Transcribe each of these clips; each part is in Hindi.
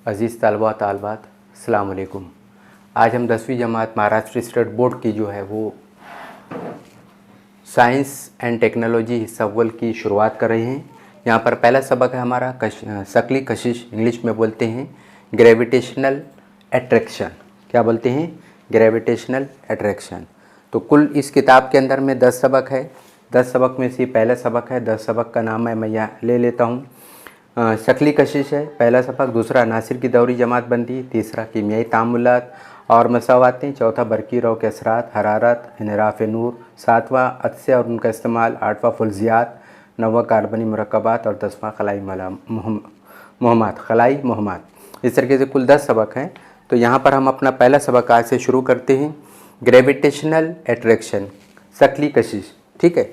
अज़ीज़ तलबा तालबात अस्सलाम वालेकुम। आज हम 10वीं जमात महाराष्ट्र स्टेट बोर्ड की जो है वो साइंस एंड टेक्नोलॉजी हिस्सा अव्वल की शुरुआत कर रहे हैं। यहाँ पर पहला सबक है हमारा शकली कशिश, इंग्लिश में बोलते हैं ग्रेविटेशनल अट्रैक्शन। क्या बोलते हैं? Gravitational attraction. तो कुल इस किताब के अंदर में 10 सबक है। 10 सबक में से पहला सबक है। 10 सबक का नाम है, मैं यहाँ ले लेता हूँ। शकली कशिश है पहला सबक, दूसरा नासिर की दौरी जमात बंदी, तीसरा कीमियाई तामुलात और मसावातें, चौथा बरकी रौ के असरात, हरारत, इनराफ नूर, सातवां अदसे और उनका इस्तेमाल, आठवां फुल्जियात, नौवां कार्बनी मुरक्कबात और 10वां खलाई मुहम्मात। इस तरीके से कुल 10 सबक हैं। तो यहाँ पर हम अपना पहला सबक आज से शुरू करते हैं, ग्रेविटेशनल अट्रैक्शन, शकली कशिश। ठीक है।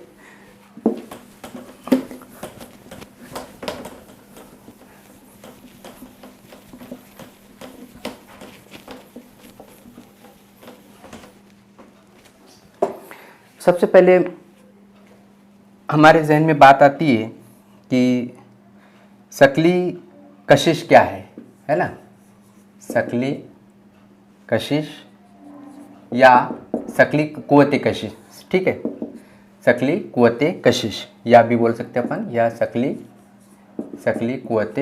सबसे पहले हमारे जहन में बात आती है कि शकली कशिश क्या है ना? शकली कशिश या शकली कुव्वत कशिश। ठीक है, शकली कुव्वत कशिश या भी बोल सकते हैं अपन, या शकली कुव्वत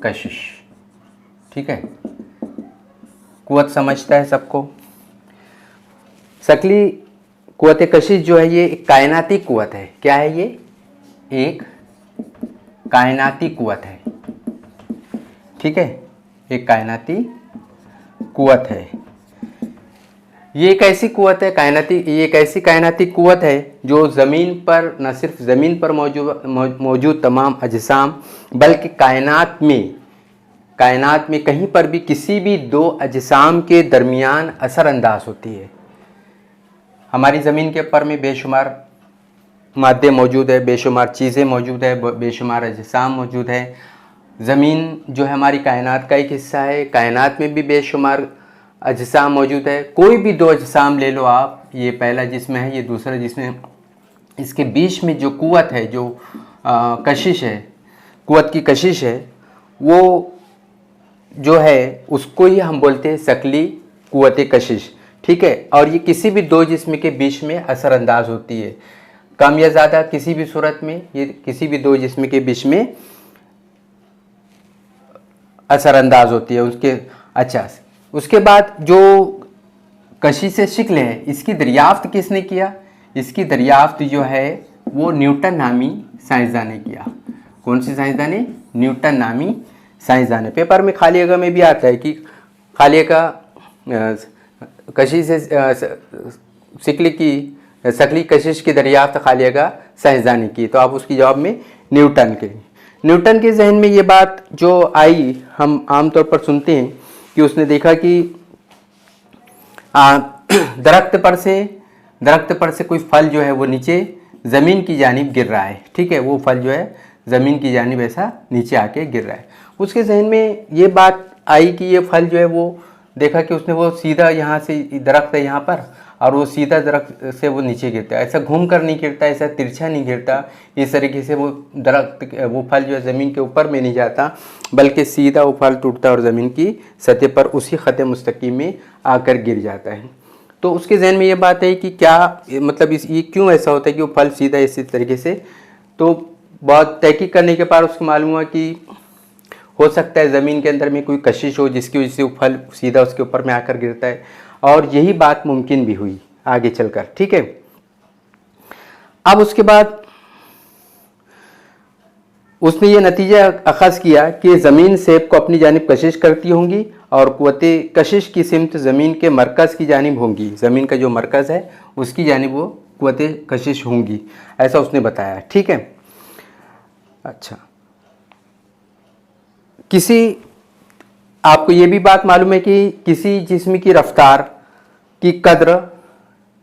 कशिश। ठीक है, कुव्वत समझता है सबको। शकली कुव्वत कशिश जो है ये एक कायनाती कुव्वत है। क्या है ये? एक कायनाती कुव्वत है। ठीक है, एक कायनाती कुव्वत है। ये एक ऐसी कुव्वत है ये एक ऐसी कायनाती कुव्वत है जो ज़मीन पर, न सिर्फ ज़मीन पर मौजूद तमाम अजसाम, बल्कि कायनात में कहीं पर भी किसी भी दो अजसाम के दरमियान असरअंदाज होती है। हमारी ज़मीन के ऊपर में बेशुमार मादे मौजूद है, बेशुमार चीज़ें मौजूद है, बेशुमार अजसाम मौजूद है। ज़मीन जो है हमारी कायनात का एक हिस्सा है। कायनात में भी बेशुमार अजसाम मौजूद है। कोई भी दो अजसाम ले लो आप, ये पहला जिस्म है, ये दूसरा जिस्म है, इसके बीच में जो कुव्वत है, जो कशिश है, कुव्वत की कशिश है, वो जो है उसको ही हम बोलते हैं शकली कुव्वत कशिश। ठीक है, और ये किसी भी दो जिस्म के बीच में असरअंदाज होती है, कम या ज़्यादा किसी भी सूरत में ये किसी भी दो जिस्म के बीच में असरअंदाज होती है। उसके बाद जो कशिश शिक्ल है, इसकी दरियाफ्त किसने किया? इसकी दरियाफ्त जो है वो न्यूटन नामी साइंसदान ने किया। कौन सी साइंसदान ने? न्यूटन नामी साइंसदान ने। पेपर में खाली जगह में भी आता है कि खाली का कशिश शकली कशिश की दरियाफ्त खाली का साइंसदान ने की, तो आप उसकी जवाब में न्यूटन के जहन में ये बात जो आई, हम आमतौर पर सुनते हैं कि उसने देखा कि दरख्त पर से कोई फल जो है वो नीचे ज़मीन की जानिब गिर रहा है। ठीक है, वो फल जो है ज़मीन की जानिब ऐसा नीचे आके गिर रहा है। उसके जहन में ये बात आई कि ये फल जो है वो देखा कि उसने वो सीधा यहाँ से, दरख्त है यहाँ पर, और वो सीधा दरख्त से वो नीचे गिरता है, ऐसा घूम कर नहीं गिरता, ऐसा तिरछा नहीं गिरता। इस तरीके से वो वो फल जो है ज़मीन के ऊपर में नहीं जाता, बल्कि सीधा वो फल टूटता और ज़मीन की सतह पर उसी ख़त मुस्तकीम में आकर गिर जाता है। तो उसके जहन में ये बात है कि क्या मतलब ये क्यों ऐसा होता है कि वो फल सीधा इसी तरीके से। तो बहुत तहकीक करने के बाद उसको मालूम हुआ कि हो सकता है ज़मीन के अंदर में कोई कशिश हो जिसकी वजह से वो फल सीधा उसके ऊपर में आकर गिरता है, और यही बात मुमकिन भी हुई आगे चलकर। ठीक है, अब उसके बाद उसने ये नतीजा अखज़ किया कि ज़मीन सेब को अपनी जानिब कशिश करती होंगी और कुव्वत कशिश की सिमत ज़मीन के मरकज़ की जानिब होंगी। ज़मीन का जो मरकज़ है उसकी जानिब वो कुव्वत कशिश होंगी, ऐसा उसने बताया। ठीक है, अच्छा, आपको ये भी बात मालूम है कि किसी जिस्म की रफ्तार की कद्र,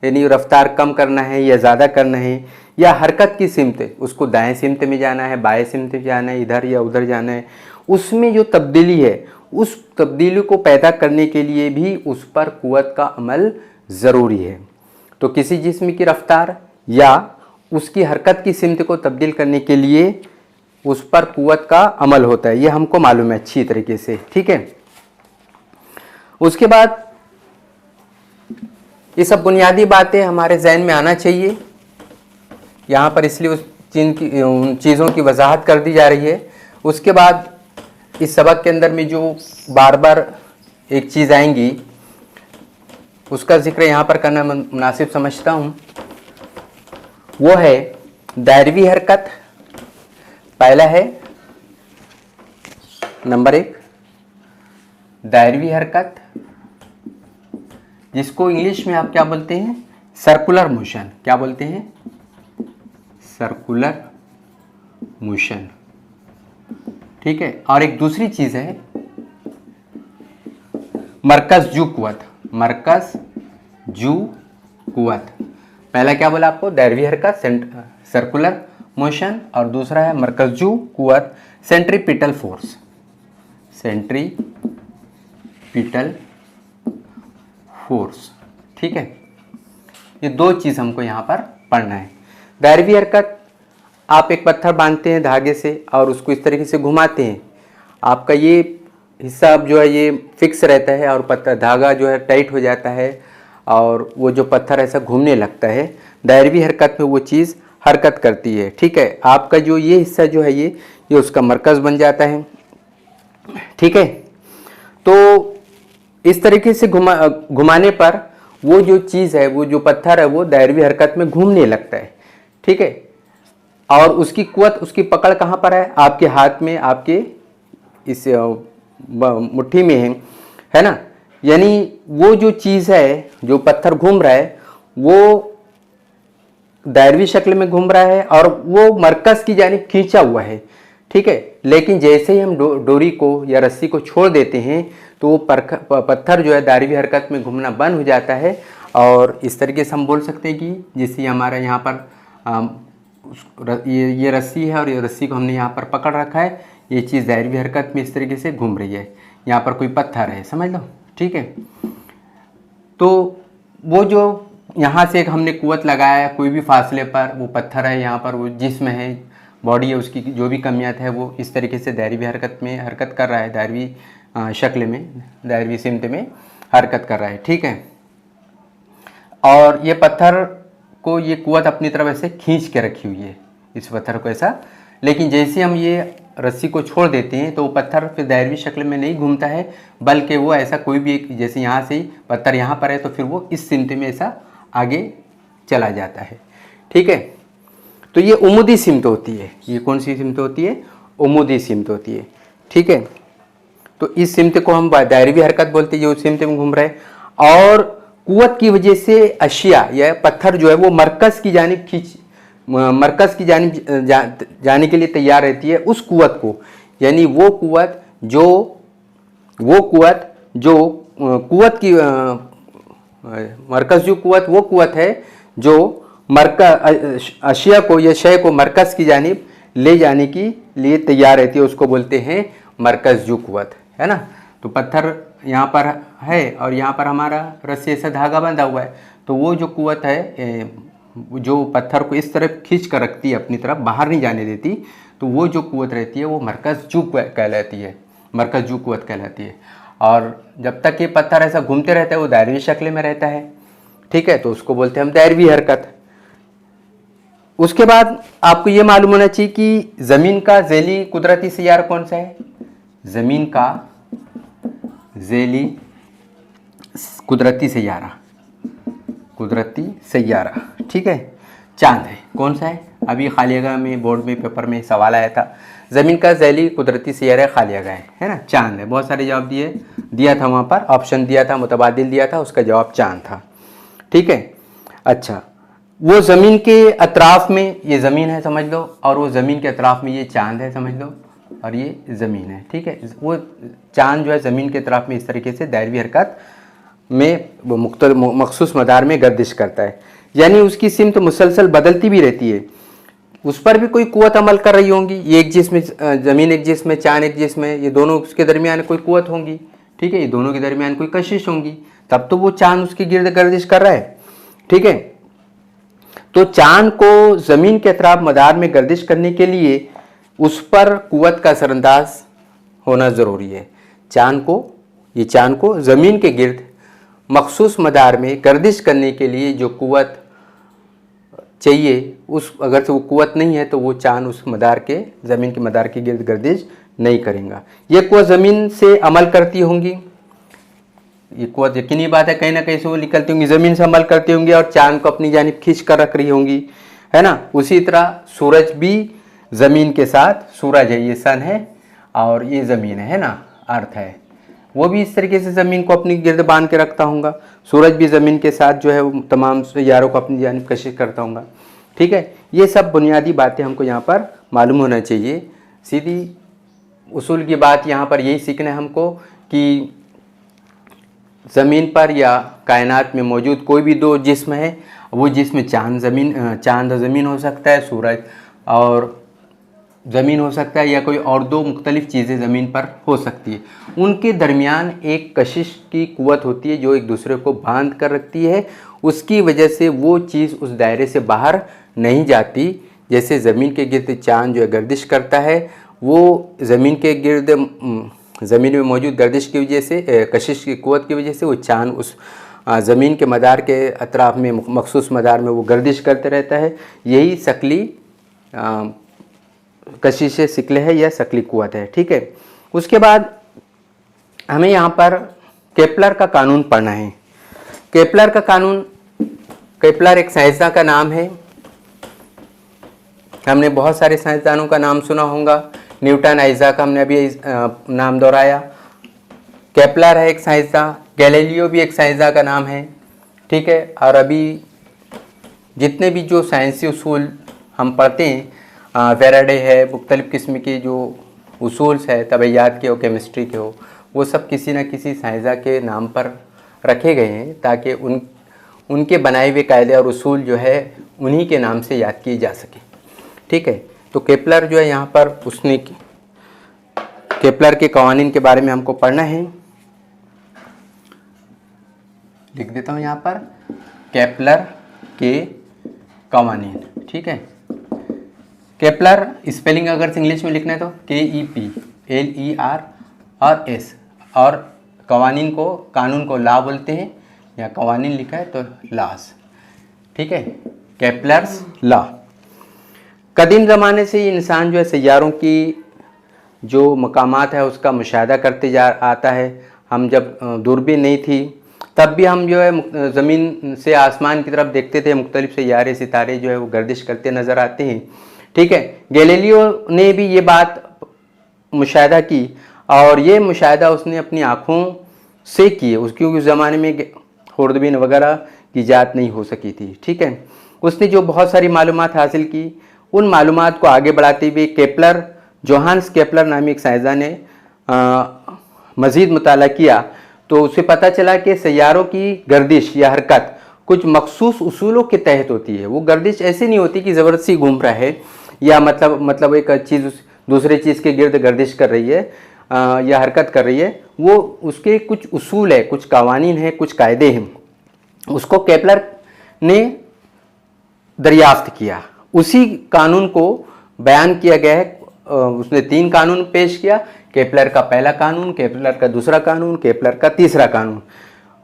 यानी रफ्तार कम करना है या ज़्यादा करना है, या हरकत की सिमत, उसको दाएं सिमत में जाना है, बाएं सिमत में जाना है, इधर या उधर जाना है, उसमें जो तब्दीली है, उस तब्दीली को पैदा करने के लिए भी उस पर कुव्वत का अमल ज़रूरी है। तो किसी जिस्म की रफ्तार या उसकी हरकत की सिमत को तब्दील करने के लिए उस पर कुव्वत का अमल होता है, ये हमको मालूम है अच्छी तरीके से, ठीक है। उसके बाद ये सब बुनियादी बातें हमारे जहन में आना चाहिए यहाँ पर, इसलिए उन चीज़ों की वजाहत कर दी जा रही है। उसके बाद इस सबक के अंदर में जो बार बार एक चीज़ आएंगी उसका जिक्र यहाँ पर करना मुनासिब समझता हूँ, वो है दायरवी हरकत। पहला है नंबर 1 दायरवी हरकत, जिसको इंग्लिश में आप क्या बोलते हैं, सर्कुलर मोशन। क्या बोलते हैं, सर्कुलर मोशन, ठीक है। और एक दूसरी चीज है मरकज जू कुव्वत। मरकज जू कुव्वत, पहला क्या बोला आपको, दायरवी हरकत सर्कुलर मोशन, और दूसरा है मरकज जू कुव्वत सेंट्रीपिटल फोर्स। सेंट्रीपिटल फोर्स, ठीक है। ये दो चीज हमको यहाँ पर पढ़ना है। दायरवी हरकत, आप एक पत्थर बांधते हैं धागे से और उसको इस तरीके से घुमाते हैं, आपका ये हिस्सा जो है ये फिक्स रहता है और पत्थर धागा जो है टाइट हो जाता है और वो जो पत्थर ऐसा घूमने लगता है। दायरवी हरकत में वो चीज़ हरकत करती है, ठीक है। आपका जो ये हिस्सा जो है ये उसका मरकज़ बन जाता है, ठीक है। तो इस तरीके से घुमाने पर वो जो चीज़ है, वो जो पत्थर है, वो दायरवी हरकत में घूमने लगता है, ठीक है। और उसकी कुव्वत, उसकी पकड़ कहाँ पर है, आपके हाथ में, आपके इस मुट्ठी में है ना। यानी वो जो चीज़ है, जो पत्थर घूम रहा है, वो दायरवी शक्ल में घूम रहा है और वो मरकज़ की जानिब खींचा हुआ है, ठीक है। लेकिन जैसे ही हम डोरी को या रस्सी को छोड़ देते हैं तो वो पत्थर जो है दायरवी हरकत में घूमना बंद हो जाता है। और इस तरीके से हम बोल सकते हैं कि जैसे हमारा यहाँ पर ये रस्सी है और ये रस्सी को हमने यहाँ पर पकड़ रखा है, ये चीज़ दायरवी हरकत में इस तरीके से घूम रही है। यहाँ पर कोई पत्थर है, समझ लो, ठीक है। तो वो जो यहाँ से एक हमने कुव्वत लगाया, कोई भी फासले पर वो पत्थर है, यहाँ पर वो जिस्म है, बॉडी है, उसकी जो भी कमियात है वो इस तरीके से दायरवी हरकत में हरकत कर रहा है, दायरवी शक्ल में, दायरवी सिमत में हरकत कर रहा है, ठीक है। और ये पत्थर को ये कुव्वत अपनी तरफ ऐसे खींच के रखी हुई है, इस पत्थर को ऐसा। लेकिन जैसे हम ये रस्सी को छोड़ देते हैं तो वो पत्थर फिर दायरवी शक्ल में नहीं घूमता है, बल्कि वो ऐसा कोई भी एक, जैसे यहाँ से पत्थर यहाँ पर है तो फिर वो इस सिमत में ऐसा आगे चला जाता है, ठीक है। तो ये उमुदी सिमत होती है। ये कौन सी सिमत होती है, उमुदी सिमत होती है, ठीक है। तो इस सिमत को हम दायरवी हरकत बोलते हैं, जो सिमत में घूम रहा है। और कुव्वत की वजह से अशिया या पत्थर जो है वो मरकज़ की जानिब जाने के लिए तैयार रहती है, उस कुव्वत को, यानी वो कुव्वत जो कुव्वत की मरकज़ जो कुव्वत, वो कुव्वत है जो अशिया को या शय को मरकज़ की जानिब ले जाने के लिए तैयार रहती है, उसको बोलते हैं मरकज़ जो कुव्वत, है ना। तो पत्थर यहाँ पर है और यहाँ पर हमारा रस्सी से धागा बंधा हुआ है, तो वो जो कुव्वत है जो पत्थर को इस तरफ खींच कर रखती है, अपनी तरफ बाहर नहीं जाने देती, तो वो जो कुव्वत रहती है वो मरकज़ जू कहलाती है, मरकज़ जू कुव्वत कहलाती है। और जब तक ये पत्थर ऐसा घूमते रहता है वो दायरवी शक्ल में रहता है, ठीक है, तो उसको बोलते हैं हम दायरवी हरकत। उसके बाद आपको ये मालूम होना चाहिए कि ज़मीन का ज़ैली कुदरती सैयारा कौन सा है। ज़मीन का ज़ैली कुदरती सैयारा, ठीक है, चांद है। कौन सा है, अभी खालियागा में बोर्ड में पेपर में सवाल आया था, ज़मीन का ज़ैली कुदरती सैयारा खालियागा है ना, चांद है। बहुत सारे जवाब दिया था, वहाँ पर ऑप्शन दिया था, मुतबादिल दिया था, उसका जवाब चांद था, ठीक है। अच्छा, वो ज़मीन के अतराफ़ में ये ज़मीन है समझ लो, और वो ज़मीन के अतराफ़ में ये चांद है समझ लो, और ये ज़मीन है, ठीक है। वो चांद जो है ज़मीन के अतराफ़ में इस तरीके से दायरवी हरकत में वो मखसूस मदार में गर्दिश करता है, यानी उसकी सिमत मुसलसल बदलती भी रहती है। उस पर भी कोई कुव्वत अमल कर रही होंगी, ये एक जिस्म, ज़मीन एक जिस्म, चांद एक जिस्म है, ये दोनों उसके दरमियान कोई कुव्वत होंगी, ठीक है, ये दोनों के दरमियान कोई कशिश होंगी, तब तो वो चांद उसकी गिर्द गर्दिश कर रहा है, ठीक है। तो चांद को ज़मीन के अतराफ मदार में गर्दिश करने के लिए उस पर कुव्वत का असरअंदाज होना ज़रूरी है। चांद को ज़मीन के गिर्द मखसूस मदार में गर्दिश करने के लिए जो कुव्वत चाहिए, उस अगर से वो कुव्वत नहीं है तो वो चांद उस मदार के ज़मीन के मदार के गिर्द गर्दिश नहीं करेगा। ये कुव्वत ज़मीन से अमल करती होंगी, ये कुव्वत यकीनी बात है कहीं ना कहीं से वो निकलती होंगी, ज़मीन से अमल करती होंगी और चांद को अपनी जानिब खींच कर रख रही होंगी, है ना। उसी तरह सूरज भी ज़मीन के साथ, सूरज है ये सन है और ये ज़मीन है ना, अर्थ है, वो भी इस तरीके से ज़मीन को अपनी गिर्द बांध के रखता होगा। सूरज भी ज़मीन के साथ जो है वो तमाम सैयारों को अपनी जानिब कशिश करता होगा। ठीक है, ये सब बुनियादी बातें हमको यहाँ पर मालूम होना चाहिए। सीधी उसूल की बात यहाँ पर यही सीखना है हमको कि ज़मीन पर या कायनात में मौजूद कोई भी दो जिस्म है, वो जिस्म चांद और ज़मीन हो सकता है, सूरज और ज़मीन हो सकता है, या कोई और दो मुख्तलिफ़ चीज़ें ज़मीन पर हो सकती है। उनके दरमियान एक कशिश की कुव्वत होती है जो एक दूसरे को बांध कर रखती है। उसकी वजह से वो चीज़ उस दायरे से बाहर नहीं जाती। जैसे ज़मीन के गिर्द चांद जो है गर्दिश करता है, वो ज़मीन के गिर्द ज़मीन में मौजूद गर्दिश की वजह से, कशिश की कुव्वत की वजह से वो चांद उस ज़मीन के मदार के अतराफ़ में, मखसूस मदार में वो गर्दिश करते रहता है। यही शकली कशिश सिकले है या शकली कुव्वत है। ठीक है, उसके बाद हमें यहाँ पर केपलर का कानून पढ़ना है। केपलर का कानून, केपलर एक साइंसदान का नाम है। हमने बहुत सारे साइंसदानों का नाम सुना होगा। न्यूटन, आइजैक हमने अभी नाम दोहराया। केपलर है एक साइंसदान, गैलीलियो भी एक साइंसदान का नाम है। ठीक है, और अभी जितने भी जो साइंसी उसूल हम पढ़ते हैं, फैराडे है, मुख्तलिफ़ किस्म के जो उसूल्स है, तबैयात के हो, केमिस्ट्री के हो, वो सब किसी न किसी साइंसदान के नाम पर रखे गए हैं ताकि उनके बनाए हुए कायदे और उसूल जो है उन्हीं के नाम से याद किए जा सके। ठीक है, तो केपलर जो है यहाँ पर उसने केपलर के कवानीन के बारे में हमको पढ़ना है। लिख देता हूँ यहाँ पर केपलर के कवानीन। ठीक है, केपलर स्पेलिंग अगर इंग्लिश में लिखना है तो KEPLER और कवानीन को, कानून को लॉ बोलते हैं, या कवानीन लिखा है तो लॉस। ठीक है, केपलर्स लॉ। कदीम ज़माने से ये इंसान जो है सैयारों की जो मकामात है उसका मुशाहदा करते जा आता है। हम जब दूरबीन नहीं थी तब भी हम जो है ज़मीन से आसमान की तरफ देखते थे, मुख्तलिफ़ सैयारे सितारे जो है वो गर्दिश करते नज़र आते हैं। ठीक है, गैलीलियो ने भी ये बात मुशाहदा की और ये मुशाहदा उसने अपनी आँखों से किए, क्योंकि उस ज़माने में खुर्दबीन वगैरह की ईजाद नहीं हो सकी थी। ठीक है, उसने जो बहुत सारी मालूमात हासिल की, उन मालूमात को आगे बढ़ाते हुए केपलर, जोहान्स केपलर नामी एक साइंसदान ने मज़ीद मुताला किया तो उसे पता चला कि सैयारों की गर्दिश या हरकत कुछ मखसूस उसूलों के तहत होती है। वो गर्दिश ऐसी नहीं होती कि ज़बरदस्ती घूम रहा है या मतलब एक चीज़ दूसरे चीज़ के गिर्द गर्दिश कर रही है या हरकत कर रही है। वो उसके कुछ उसूल है, कुछ कवानीन है, कुछ कायदे हैं। उसको केपलर ने दरियाफ्त किया। उसी कानून को बयान किया गया है। उसने 3 कानून पेश किया, केपलर का पहला कानून, केपलर का दूसरा कानून, केपलर का तीसरा कानून।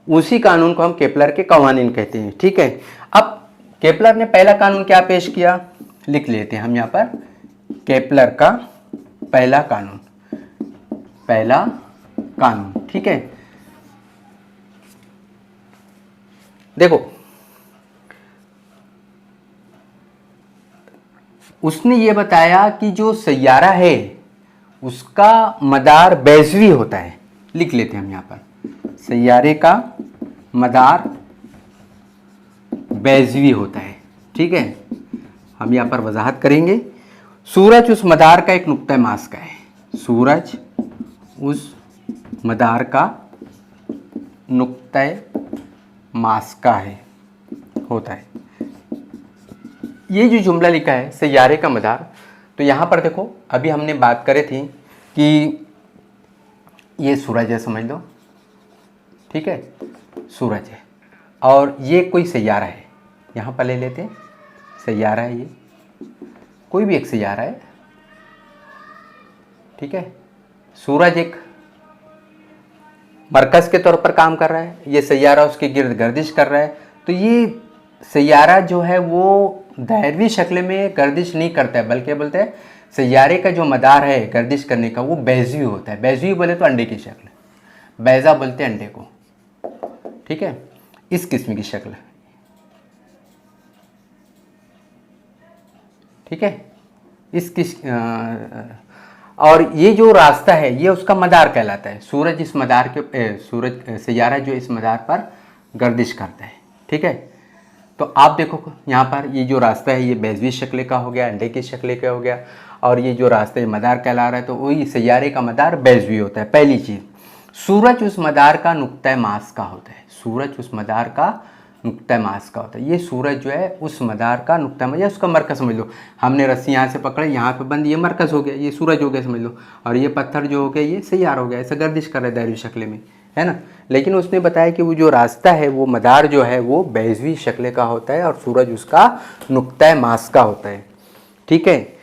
उसी कानून को हम केपलर के कवानीन कहते हैं। ठीक है, अब केपलर ने पहला कानून क्या पेश किया, लिख लेते हैं हम यहाँ पर। केपलर का पहला कानून, ठीक है। देखो, उसने ये बताया कि जो सैयारा है उसका मदार बैज़वी होता है। लिख लेते हैं हम यहाँ पर, सैयारे का मदार बैज़वी होता है। ठीक है, हम यहाँ पर वजाहत करेंगे। सूरज उस मदार का एक नुक्ता मास का है। सूरज उस मदार का नुक्ता मास का है, होता है। ये जो जुमला लिखा है सैयारे का मदार, तो यहाँ पर देखो अभी हमने बात करे थी कि ये सूरज है, समझ लो। ठीक है, सूरज है और ये कोई सैयारा है। यहाँ पर ले लेते हैं, सैयारा है, ये कोई भी एक सैयारा है ठीक है। सूरज एक मरकज के तौर पर काम कर रहा है, ये सैयारा उसके गिर्द गर्दिश कर रहा है। तो ये सैयारा जो है वो दायरवी शक्ल में गर्दिश नहीं करता है, बल्कि बोलते हैं सैयारे का जो मदार है गर्दिश करने का वो बैज़वी होता है। बैज़वी बोले तो अंडे की शक्ल, बैज़ा बोलते हैं अंडे को, ठीक है, इस किस्म की शक्ल, ठीक है। और ये जो रास्ता है ये उसका मदार कहलाता है। सूरज इस मदार के सैयारा जो इस मदार पर गर्दिश करता है, ठीक है। तो आप देखो यहाँ पर ये जो रास्ता है ये बैज़वी शक्ल का हो गया, अंडे की शक्ल का हो गया, और ये जो रास्ता है मदार कहला रहा है, तो वही सैयारे का मदार बैज़वी होता है। पहली चीज़, सूरज उस मदार का नुक्ता मास का होता है। सूरज उस मदार का नुक्ता मास का होता है। ये सूरज जो है उस मदार का नुक्ता या उसका मरकज समझ लो। हमने रस्सी यहाँ से पकड़े, यहाँ पे बंद, ये मरकज हो गया, ये सूरज हो गया समझ लो, और ये पत्थर जो हो गया ये सैयारा हो गया। ऐसा गर्दिश कर रहा है दायरवी शक्ल में, है ना। लेकिन उसने बताया कि वो जो रास्ता है वो मदार जो है वो बैज़वी शक्ल का होता है और सूरज उसका नुक्ता मास का होता है, ठीक है।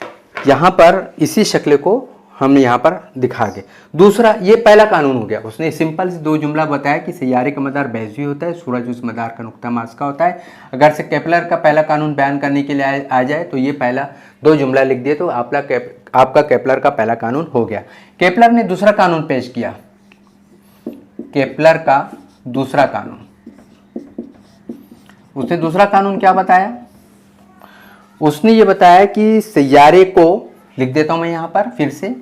यहाँ पर इसी शक्ल को हमने यहाँ पर दिखा के। दूसरा, ये पहला कानून हो गया, उसने सिंपल से दो जुमला बताया कि सैयारे का मदार बैज़वी होता है, सूरज उस मदार का नुक्ता मास का होता है। अगर से केपलर का पहला कानून बयान करने के लिए आ जाए तो ये पहला दो जुमला लिख दिए तो आपका केपलर का पहला कानून हो गया। केपलर ने दूसरा कानून पेश किया, केपलर का दूसरा कानून। उसने दूसरा कानून क्या बताया? उसने ये बताया कि सैयारे को, लिख देता हूं मैं यहां पर फिर से,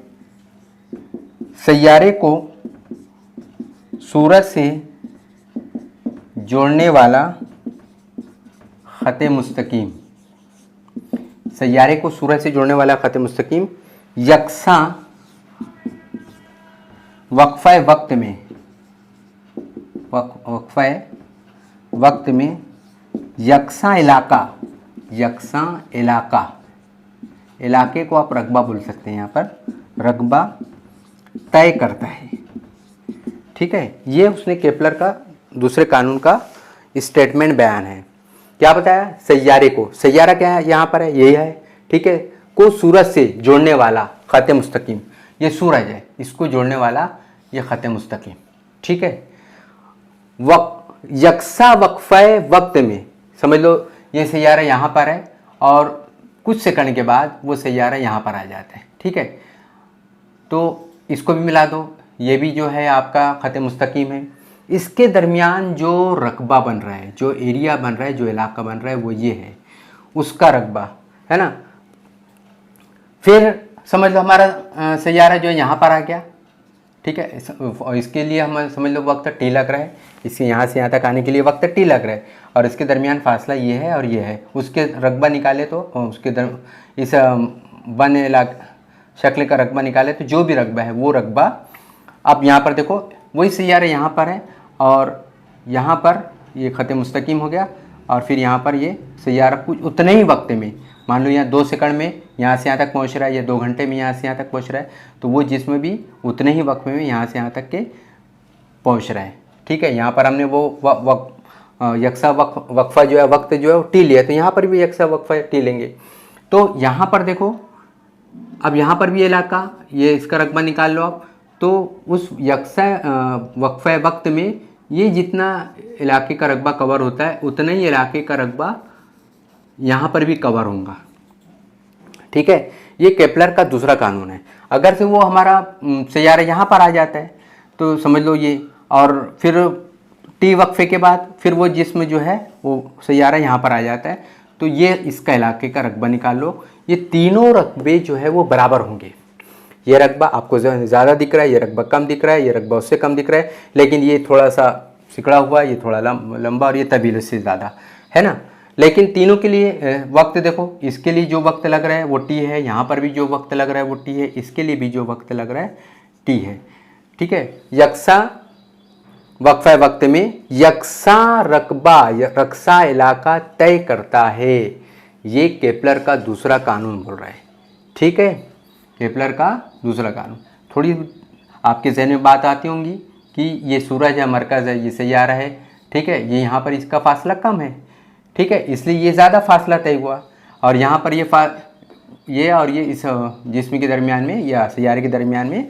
सैयारे को सूरज से जोड़ने वाला खत मुस्तकीम, सैयारे को सूरज से जोड़ने वाला खत मुस्तकीम यकसा वक्फे वक्त में, वक्फे वक्त में यकसा इलाका, यकसा इलाका, इलाके को आप रकबा बोल सकते हैं, यहाँ पर रकबा तय करता है, ठीक है। ये उसने केपलर का दूसरे कानून का स्टेटमेंट बयान है। क्या बताया? सैयारे को, सैयारा क्या है यहाँ पर है, यही है, ठीक है, को सूरज से जोड़ने वाला खत मुस्तकीम, ये सूरज है, इसको जोड़ने वाला ये खत मुस्तकीम, ठीक है। यकसा वक्फे वक्त में, समझ लो ये सैयारा यहाँ पर है और कुछ सेकंड के बाद वो सैयारा यहाँ पर आ जाता है, ठीक है। तो इसको भी मिला दो, ये भी जो है आपका खत मुस्तकीम है। इसके दरमियान जो रकबा बन रहा है, जो एरिया बन रहा है, जो इलाका बन रहा है वो ये है, उसका रकबा, है ना। फिर समझ लो हमारा सैयारा जो है यहाँ पर आ गया, ठीक है। इसके लिए हम समझ लो वक्त टी लग रहा है, इसके यहाँ से यहाँ तक आने के लिए वक्त टी लग रहा है, और इसके दरमियान फासला ये है और ये है। उसके रकबा निकाले तो उसके इस वन इलाका शक्ल का रकबा निकाले तो जो भी रकबा है वो रकबा, अब यहाँ पर देखो वही सैयारा यहाँ पर है और यहाँ पर ये खत मुस्तकीम हो गया, और फिर यहाँ पर ये सैयारा कुछ उतने ही वक्त में, मान लो यहाँ 2 सेकंड में यहाँ से यहाँ तक पहुँच रहा है, या 2 घंटे में यहाँ से यहाँ तक पहुँच रहा है, तो वो जिसमें भी उतने ही वक्त में यहाँ से यहाँ तक के पहुँच रहा है, ठीक है। यहाँ पर हमने वो यकसा वक्फा जो है, वक्त जो है वो टी लिया, तो यहाँ पर भी यकसा वक्फा टी लेंगे। तो यहाँ पर देखो, अब यहाँ पर भी इलाका, ये इसका रकबा निकाल लो आप, तो उस यकसा वक्फे वक्त में ये जितना इलाके का रकबा कवर होता है उतना ही इलाके का रकबा यहाँ पर भी कवर होगा, ठीक है। ये केपलर का दूसरा कानून है। अगर से वो हमारा सैयारा यहाँ पर आ जाता है तो समझ लो ये, और फिर टी वक्फे के बाद फिर वो जिस्म जो है वो सैयारा यहाँ पर आ जाता है, तो ये इसका इलाके का रकबा निकाल लो। ये तीनों रकबे जो है वो बराबर होंगे। ये रकबा आपको ज़्यादा दिख रहा है, ये रकबा कम दिख रहा है, ये रकबा उससे कम दिख रहा है, लेकिन ये थोड़ा सा सिकड़ा हुआ है, ये थोड़ा लंबा, और ये तवील से ज़्यादा, है ना। लेकिन तीनों के लिए वक्त देखो, इसके लिए जो वक्त लग रहा है वो टी है, यहाँ पर भी जो वक्त लग रहा है वो टी है, इसके लिए भी जो वक्त लग रहा है टी है, ठीक है। यकसा वक्फे वक्त में यकसा रकबा, यकसा इलाका तय करता है, ये केपलर का दूसरा कानून बोल रहा है, ठीक है। केपलर का दूसरा कानून। थोड़ी आपके जहन में बात आती होंगी कि ये सूरज है, मरकज़ है, ये सैयारा है, ठीक है, ये यहाँ पर इसका फासला कम है, ठीक है, इसलिए ये ज़्यादा फासला तय हुआ, और यहाँ पर ये ये और ये इस जिस्म के दरमियान में या सैयारे के दरमियान में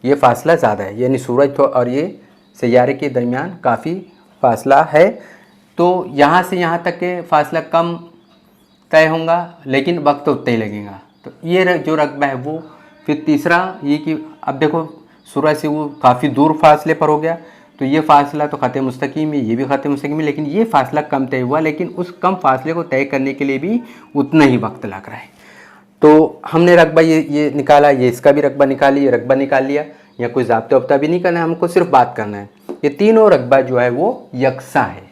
ये फासला ज़्यादा है, यानी सूरज तो और ये सैयारे के दरमियान काफ़ी फासला है। तो यहाँ से यहाँ तक के फासला कम तय होगा, लेकिन वक्त तो उतना ही लगेगा। तो ये जो रकबा है वो फिर तीसरा ये कि अब देखो सूरज से वो काफ़ी दूर फासले पर हो गया, तो ये फासला तो ख़त मुस्तकीम है, ये भी ख़त मुस्तकीम है, लेकिन ये फासला कम तय हुआ, लेकिन उस कम फासले को तय करने के लिए भी उतना ही वक्त लग रहा है। तो हमने रकबा ये निकाला, ये इसका भी रकबा निकाली, ये रकबा निकाल लिया। या कोई ज़ाब्ता वब्ता भी नहीं करना है, हमको सिर्फ बात करना है। ये तीनों रकबा जो है वो यकसा है,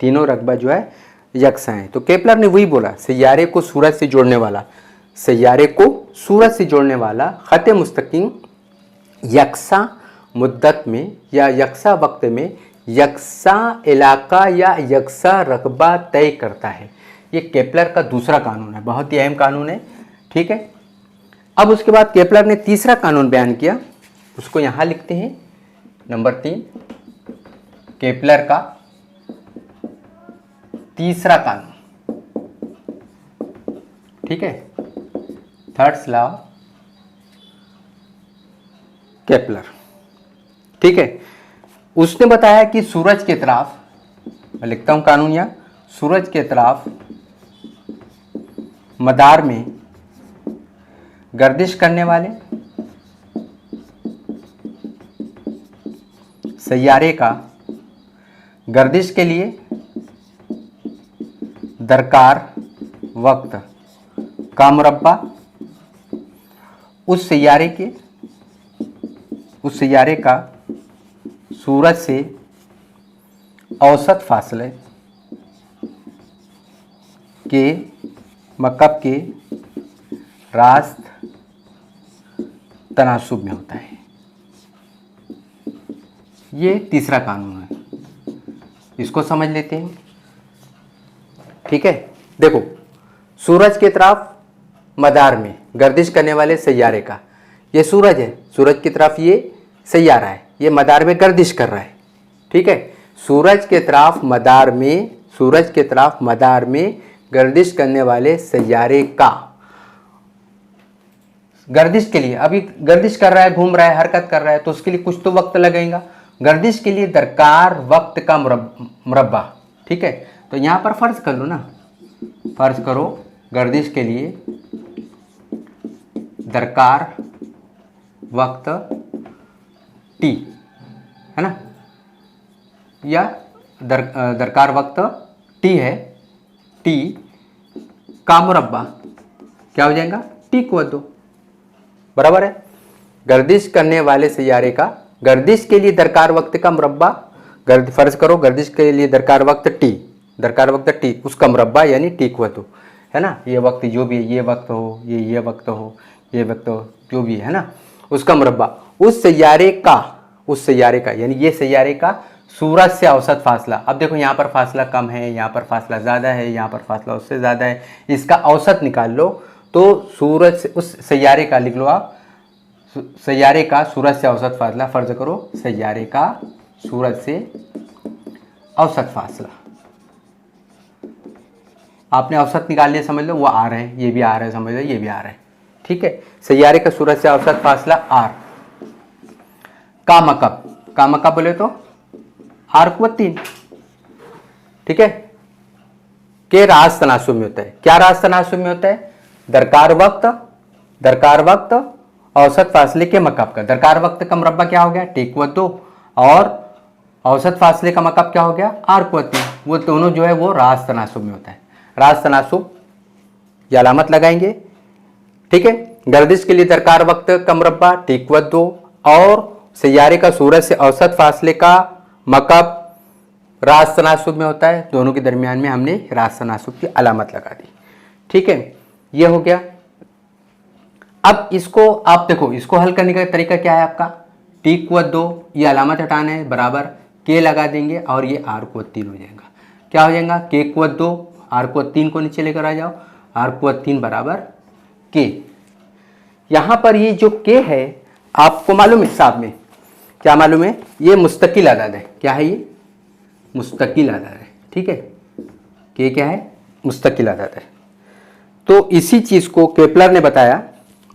तीनों रकबा जो है यकसा है। तो केपलर ने वही बोला, सैयारे को सूरज से जोड़ने वाला, सैयारे को सूरज से जोड़ने वाला ख़त मुस्तकीम यकसा मुद्दत में या यकसा वक्त में यकसा इलाका या यकसा रकबा तय करता है। ये केपलर का दूसरा कानून है, बहुत ही अहम कानून है, ठीक है। अब उसके बाद केपलर ने तीसरा कानून बयान किया, उसको यहाँ लिखते हैं नंबर 3, केपलर का तीसरा कानून, ठीक है, थर्ड लॉ केपलर, ठीक है। उसने बताया कि सूरज के तरफ, मैं लिखता हूं कानून यहाँ, सूरज के तरफ मदार में गर्दिश करने वाले सैयारे का गर्दिश के लिए दरकार वक्त का मुरब्बा उस सैयारे का सूरज से औसत फासले के मकब के रास्त तनासुब में होता है। ये तीसरा कानून है, इसको समझ लेते हैं, ठीक है। देखो, सूरज के तरफ मदार में गर्दिश करने वाले सैयारे का, ये सूरज है, सूरज की तरफ ये सैयारा है, ये मदार में गर्दिश कर रहा है, ठीक है। सूरज के तरफ मदार में गर्दिश करने वाले सैयारे का गर्दिश के लिए, अभी गर्दिश कर रहा है, घूम रहा है, हरकत कर रहा है, तो उसके लिए कुछ तो वक्त लगेगा। गर्दिश के लिए दरकार वक्त का मुरब्बा, ठीक है। तो यहाँ पर फर्ज कर लो ना, फर्ज करो गर्दिश के लिए दरकार वक्त टी है ना, या दरकार वक्त टी है, टी का मुरब्बा क्या हो जाएगा, टी को 2 बराबर है। गर्दिश करने वाले सैयारे का गर्दिश के लिए दरकार वक्त का मुरब्बा, फर्ज करो गर्दिश के लिए दरकार वक्त टी, उसका मुरब्बा यानी टी को 2 है ना। ये वक्त जो भी है, ये वक्त हो, ये वक्त हो, ये वक्त हो, जो भी है ना, उसका मुरब्बा उस सैयारे का यानी ये सैयारे का सूरज से औसत फासला। अब देखो यहाँ पर फासला कम है, यहाँ पर फासला ज़्यादा है, यहाँ पर फासला उससे ज़्यादा है, इसका औसत निकाल लो। तो सूरज से उस सैयारे का लिख लो आप, सैयारे का सूरज से औसत फासला, फर्ज करो सैयारे का सूरज से औसत फासला, आपने औसत निकाल लिया, समझ लो वो आ रहे हैं, ये भी आ रहा है, समझ लो ये भी आ रहा है, ठीक है। सैयारे का सूरज से औसत फासला r का मकब बोले तो r को 3, ठीक है, के राज तनासुब में होता है। क्या राज तनासुब में होता है, दरकार वक्त औसत फासले के मकब का, दरकार वक्त का मुरब्बा क्या हो गया, टी को 2, और औसत फासले का मकब क्या हो गया, r को 3, वो दोनों जो है वो राज तनासुब में होता है। राज तनासुब ये अलामत लगाएंगे, ठीक है। गर्दिश के लिए दरकार वक्त का मुरब्बा टी को 2 और सैयारे का सूरज से औसत फासले का मकब राज तनासुब में होता है, दोनों के दरमियान में हमने राज तनासुब की अलामत लगा दी, ठीक है। ये हो गया। अब इसको आप देखो, इसको हल करने का तरीका क्या है आपका, टी को 2 ये अलामत हटाना है, बराबर के लगा देंगे और ये r को 3 हो जाएगा। क्या हो जाएगा, के को 2, r को 3 को नीचे लेकर आ जाओ, r को 3 बराबर के। यहाँ पर ये जो के है आपको मालूम है, हिसाब में क्या मालूम है, ये मुस्तकिल अदद है। क्या है ये, मुस्तकिल अदद है, ठीक है। के क्या है, मुस्तकिल अदद है। तो इसी चीज़ को केपलर ने बताया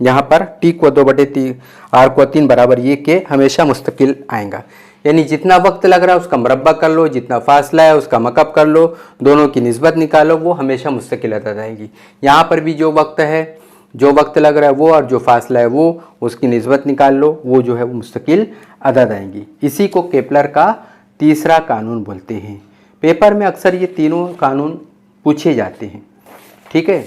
यहाँ पर टी को 2/3 आर को 3 बराबर ये के हमेशा मुस्तकिल आएगा, यानी जितना वक्त लग रहा है उसका मुरब्बा कर लो, जितना फासला है उसका मकअब कर लो, दोनों की निस्बत निकालो, वो हमेशा मुस्तकिल अदद आएगी। यहाँ पर भी जो वक्त है, जो वक्त लग रहा है वो और जो फासला है वो, उसकी निस्बत निकाल लो, वो जो है वो मुस्तकिल अदद आएंगी। इसी को केपलर का तीसरा कानून बोलते हैं। पेपर में अक्सर ये तीनों कानून पूछे जाते हैं, ठीक है।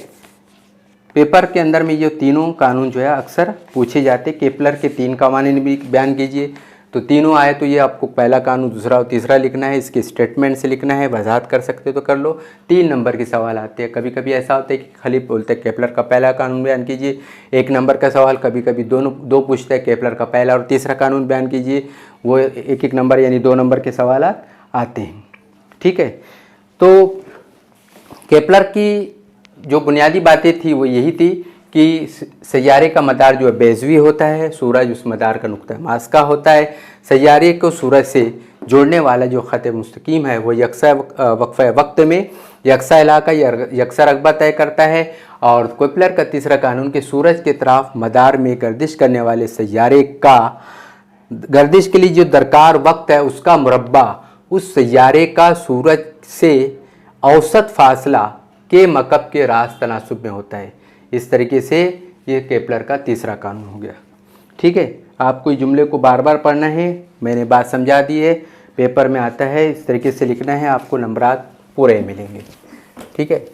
पेपर के अंदर में ये तीनों कानून जो है अक्सर पूछे जाते। केपलर के 3 कवानीन भी बयान कीजिए, तो तीनों आए तो ये आपको पहला कानून, दूसरा और तीसरा लिखना है, इसके स्टेटमेंट से लिखना है, वजाहत कर सकते हो तो कर लो। 3 नंबर के सवाल आते हैं। कभी कभी ऐसा होता है कि खाली बोलते हैं केपलर का पहला कानून बयान कीजिए, 1 नंबर का सवाल, कभी कभी दो पूछते हैं केपलर का पहला और तीसरा कानून बयान कीजिए, वो 1-1 नंबर यानी 2 नंबर के सवाल आते हैं, ठीक है। तो केपलर की जो बुनियादी बातें थी वो यही थी कि सैयारे का मदार जो है बेज़वी होता है, सूरज उस मदार का नुक्ता मास्का होता है। सैयारे को सूरज से जोड़ने वाला जो ख़त मुस्तकीम है वो यकसा वक्फ़े वक्त में यकसा इलाका या यकसा रकबा तय करता है। और केपलर का तीसरा कानून कि सूरज के तरफ मदार में गर्दिश करने वाले सैयारे का गर्दिश के लिए जो दरकार वक्त है उसका मुरब्बा उस सैयारे का सूरज से औसत फासला के मकब के रास तनासुब में होता है। इस तरीके से ये केपलर का तीसरा कानून हो गया, ठीक है। आपको इस जुमले को बार बार पढ़ना है, मैंने बात समझा दी है, पेपर में आता है, इस तरीके से लिखना है, आपको नंबरात पूरे मिलेंगे, ठीक है।